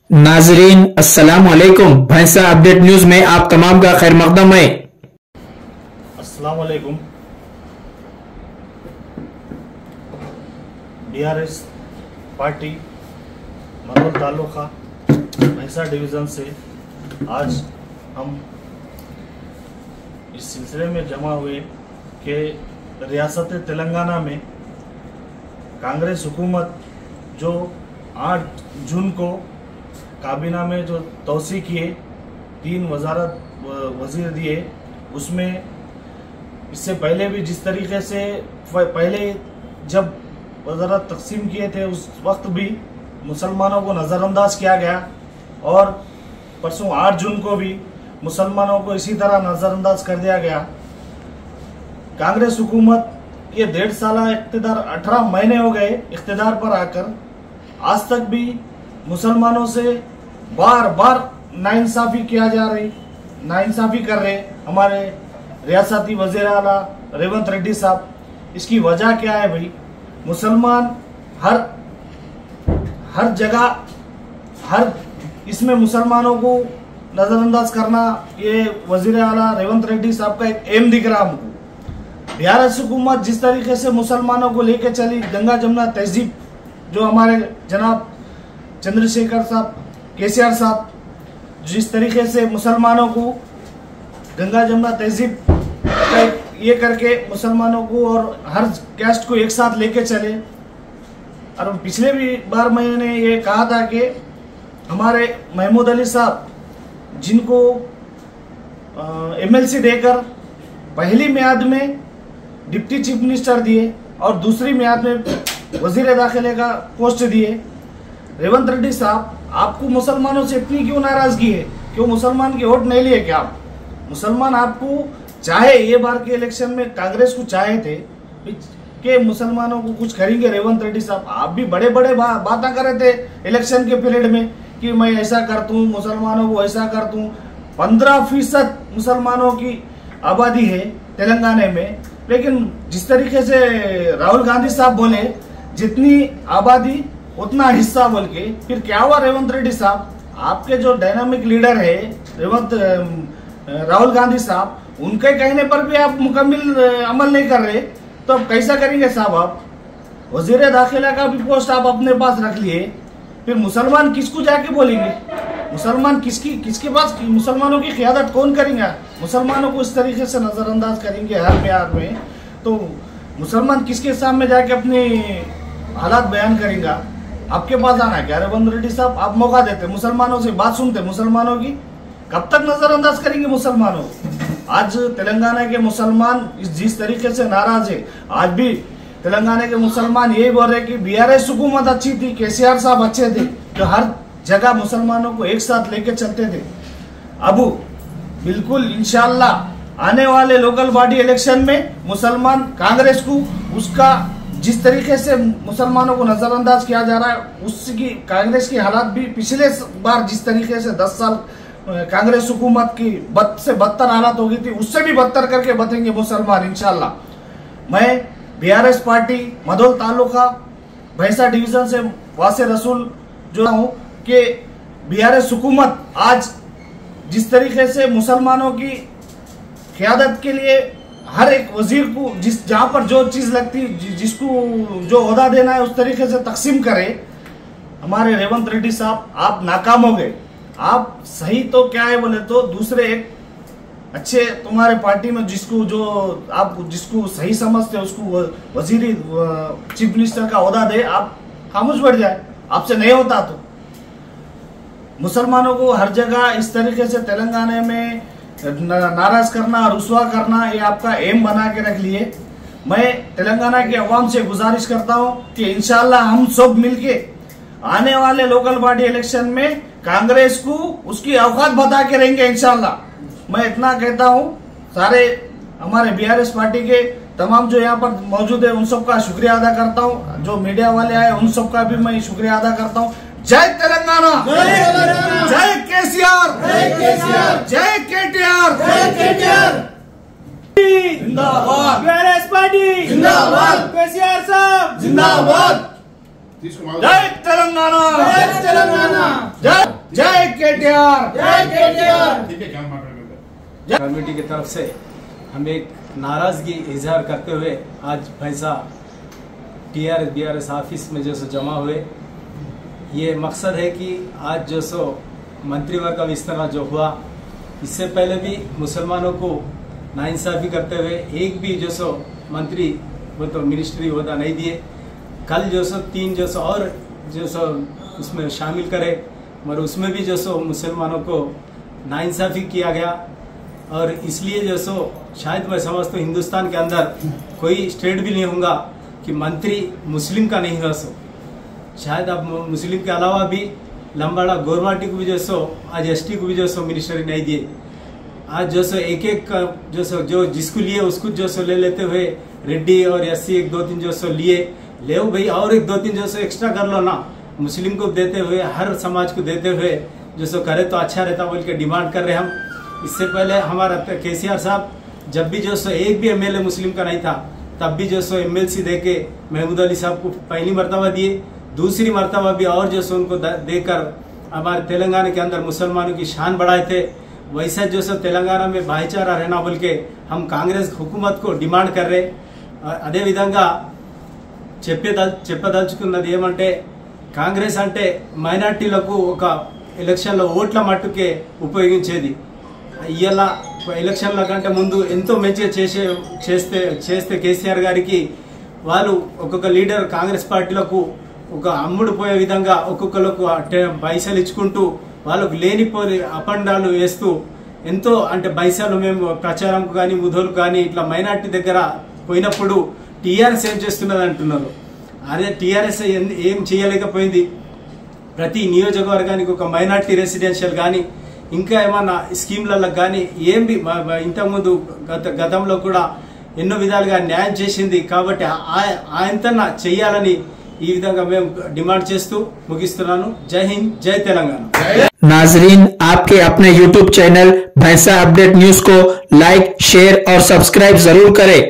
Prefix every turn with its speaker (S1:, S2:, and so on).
S1: नाजरीन अस्सलाम वालेकुम। भैंसा अपडेट न्यूज में आप तमाम का खैर मकदम है।
S2: अस्सलाम वालेकुम। बीआरएस पार्टी मरोल तालुका भैंसा डिवीज़न से आज हम इस सिलसिले में जमा हुए कि रियासत तेलंगाना में कांग्रेस हुकूमत जो 8 जून को काबीना में जो तौसी किए 3 वज़ीर दिए, उसमें इससे पहले भी जिस तरीके से पहले जब वज़ारत तकसीम किए थे उस वक्त भी मुसलमानों को नज़रअंदाज किया गया और परसों 8 जून को भी मुसलमानों को इसी तरह नज़रअंदाज कर दिया गया। कांग्रेस हुकूमत ये 1.5 साल इक़्तिदार 18 महीने हो गए इक़्तिदार पर आकर, आज तक भी मुसलमानों से बार बार नाइंसाफ़ी किया जा रही, नाइंसाफ़ी कर रहे हमारे रियासती वज़ीर आला रेवंत रेड्डी साहब। इसकी वजह क्या है भाई? मुसलमान हर जगह हर इसमें मुसलमानों को नज़रअंदाज करना ये वज़ीर आला रेवंत रेड्डी साहब का एक एम दिख रहा हमको। बीआरएस हुकूमत जिस तरीके से मुसलमानों को लेकर चली, गंगा जमुना तहजीब जो हमारे जनाब चंद्रशेखर साहब केसीआर साहब जिस तरीके से मुसलमानों को गंगा जमुना तहजीब ये करके मुसलमानों को और हर कैस्ट को एक साथ लेके चले। और पिछले भी बार मैंने ये कहा था कि हमारे महमूद अली साहब जिनको एमएलसी देकर पहली मियाद में डिप्टी चीफ मिनिस्टर दिए और दूसरी मियाद में वजीर दाखिले का पोस्ट दिए, रेवंत रेड्डी साहब आपको मुसलमानों से इतनी क्यों नाराजगी है? क्यों मुसलमान की वोट नहीं लिए क्या आप? मुसलमान आपको चाहे ये बार के इलेक्शन में कांग्रेस को चाहे थे कि मुसलमानों को कुछ करेंगे रेवंत रेड्डी साहब। आप भी बड़े बड़े बातें कर रहे थे इलेक्शन के पीरियड में कि मैं ऐसा कर दूं, मुसलमानों को ऐसा कर दूं। 15% मुसलमानों की आबादी है तेलंगाना में, लेकिन जिस तरीके से राहुल गांधी साहब बोले जितनी आबादी उतना हिस्सा बोल के, फिर क्या हुआ रेवंत रेड्डी साहब? आपके जो डायनामिक लीडर है राहुल गांधी साहब, उनके कहने पर भी आप मुकम्मल अमल नहीं कर रहे, तो अब कैसा करेंगे साहब? आप वजीर दाखिला का भी पोस्ट आप अपने पास रख लिए, फिर मुसलमान किसको जाके बोलेंगे? मुसलमान किसके पास मुसलमानों की क़ियादत कौन करेंगे? मुसलमानों को इस तरीके से नज़रअंदाज करेंगे हर म्यार में, तो मुसलमान किसके सामने जाके अपने हालात बयान करेंगे? आपके पास आना है क्या रेवंत रेड्डी साहब? आप मौका देते, मुसलमानों से बात सुनते, मुसलमानों की कब तक नज़रअंदाज करेंगे मुसलमानों? आज तेलंगाना के मुसलमान जिस तरीके से नाराज है, आज भी तेलंगाना के मुसलमान यही बोल रहे कि बीआरएस हुकूमत अच्छी थी, केसीआर साहब अच्छे थे, जो हर जगह मुसलमानों को एक साथ लेके चलते थे। अब बिल्कुल इंशाअल्लाह आने वाले लोकल बॉडी इलेक्शन में मुसलमान कांग्रेस को उसका जिस तरीके से मुसलमानों को नजरअंदाज किया जा रहा है, उसकी कांग्रेस की हालात भी पिछले बार जिस तरीके से 10 साल कांग्रेस हुकूमत की बद से बदतर हालात हो गई थी, उससे भी बदतर करके बतेंगे मुसलमान इंशाअल्लाह। मैं बीआरएस पार्टी मदोल तालुका भैंसा डिवीजन से वासे रसूल जो हूँ कि बीआरएस हुकूमत आज जिस तरीके से मुसलमानों की क़ियादत के लिए हर एक वजीर को जहां पर जो चीज लगती, जिसको जो ओहदा देना है उस तरीके से तकसीम करे। हमारे रेवंत रेड्डी साहब आप नाकाम हो गए। आप सही तो क्या है बोले तो दूसरे एक अच्छे तुम्हारे पार्टी में जिसको सही समझते उसको वजीरी चीफ मिनिस्टर का ओहदा दे, आप खामोश बैठ जाए। आपसे नहीं होता तो मुसलमानों को हर जगह इस तरीके से तेलंगाना में नाराज करना, रुसवा करना, ये आपका एम बना के रख लिए। मैं तेलंगाना के अवाम से गुजारिश करता हूं कि इंशाअल्लाह हम सब मिलके आने वाले लोकल बॉडी इलेक्शन में कांग्रेस को उसकी औकात बता के रहेंगे इंशाअल्लाह। मैं इतना कहता हूं, सारे हमारे बीआरएस पार्टी के तमाम जो यहाँ पर मौजूद है उन सबका शुक्रिया अदा करता हूँ, जो मीडिया वाले आए उन सबका भी मैं शुक्रिया अदा करता हूँ। जय तेलंगाना, जय केसीआर, जय केटीआर, जिंदाबाद बीआरएस पार्टी, जिंदाबाद केसीआर साहब, जिंदाबाद जय तेलंगाना, जय तेलंगाना, जय। केटीआर, जय केटीआर।
S3: कमेटी की तरफ से हम एक नाराजगी इजहार करते हुए आज भैंसा टीआरएस बीआरएस ऑफिस में जो सो जमा हुए। ये मकसद है कि आज जो सो मंत्रिवर्ग का विस्तार जो हुआ, इससे पहले भी मुसलमानों को नाइंसाफी करते हुए एक भी जो सो मंत्री वो तो मिनिस्ट्री होता नहीं दिए। कल जो सो 3 जो सो और जो सो उसमें शामिल करे, मगर उसमें भी जो सो मुसलमानों को नाइंसाफी किया गया। और इसलिए जो सो शायद मैं समझता हूँ हिंदुस्तान के अंदर कोई स्टेट भी नहीं होगा कि मंत्री मुस्लिम का नहीं हो सो। शायद अब मुस्लिम के अलावा भी लंबाड़ा गोरमाटी को भी जो सो आज एसटी को भी जो सो मिनिस्ट्री नहीं दिए। आज जो सो एक एक जो सो जो जिसको लिए उसको जो सो ले लेते हुए रेड्डी और एससी 1-2-3 जो सो लिए ले भाई, और 1-2-3 जो सो एक्स्ट्रा कर लो ना, मुस्लिम को देते हुए हर समाज को देते हुए जो सो करे तो अच्छा रहता बोल के डिमांड कर रहे हम। इससे पहले हमारा केसीआर साहब जब भी जो सो एक भी एमएलए मुस्लिम का नहीं था, तब भी जो सो एमएलसी देके महमूद अली साहब को पहली मर्तबा दिए, दूसरी मर्तबा भी और जो सो उनको देकर हमारे तेलंगाना के अंदर मुसलमानों की शान बढ़ाए थे। वैसा जो सो तेलंगाना में भाईचारा रहना बोल के हम कांग्रेस हुकूमत को डिमांड कर रहे। అదే విధంగా చెప్పదలుచుకున్నది ఏమంటే, కాంగ్రెస్ అంటే మైనార్టీలకు ఒక ఎలక్షన్లో ఓట్ల మట్టుకే ఉపయోగించేది. ఇవాళ ఎలక్షన్ల కంటే ముందు ఎంతో మంచిగా చేస్తే కేసీఆర్ గారికి వాళ్ళు ఒక్కొక్క లీడర్ కాంగ్రెస్ పార్టీలకు ఒక అమ్ముడు పోయే విధంగా ఒక్కొక్కలకు పైసలు ఇచ్చుకుంటూ వాళ్ళకు లేనిపోని అపండాలు వేస్తూ ఎంతో అంటే పైసలు మేము ప్రచారంకు కానీ ముధోలు కానీ ఇట్లా మైనార్టీ దగ్గర పోయినప్పుడు టీఆర్ఎస్ ఏం చేస్తున్నది అంటున్నారు. అదే టీఆర్ఎస్ ఏం చేయలేకపోయింది. ప్రతి నియోజకవర్గానికి ఒక మైనార్టీ రెసిడెన్షియల్ కానీ ఇంకా ఏమన్నా స్కీమ్లలో కానీ ఏమి ఇంతకుముందు గతంలో కూడా ఎన్నో విధాలుగా న్యాయం చేసింది. కాబట్టి ఆయనతోన చెయ్యాలని ఈ విధంగా మేము డిమాండ్ చేస్తూ ముగిస్తున్నాను. జై హింద్, జై తెలంగాణ.
S1: नाजरीन, आपके अपने YouTube चैनल भैंसा अपडेट न्यूज को लाइक, शेयर और सब्सक्राइब जरूर करें।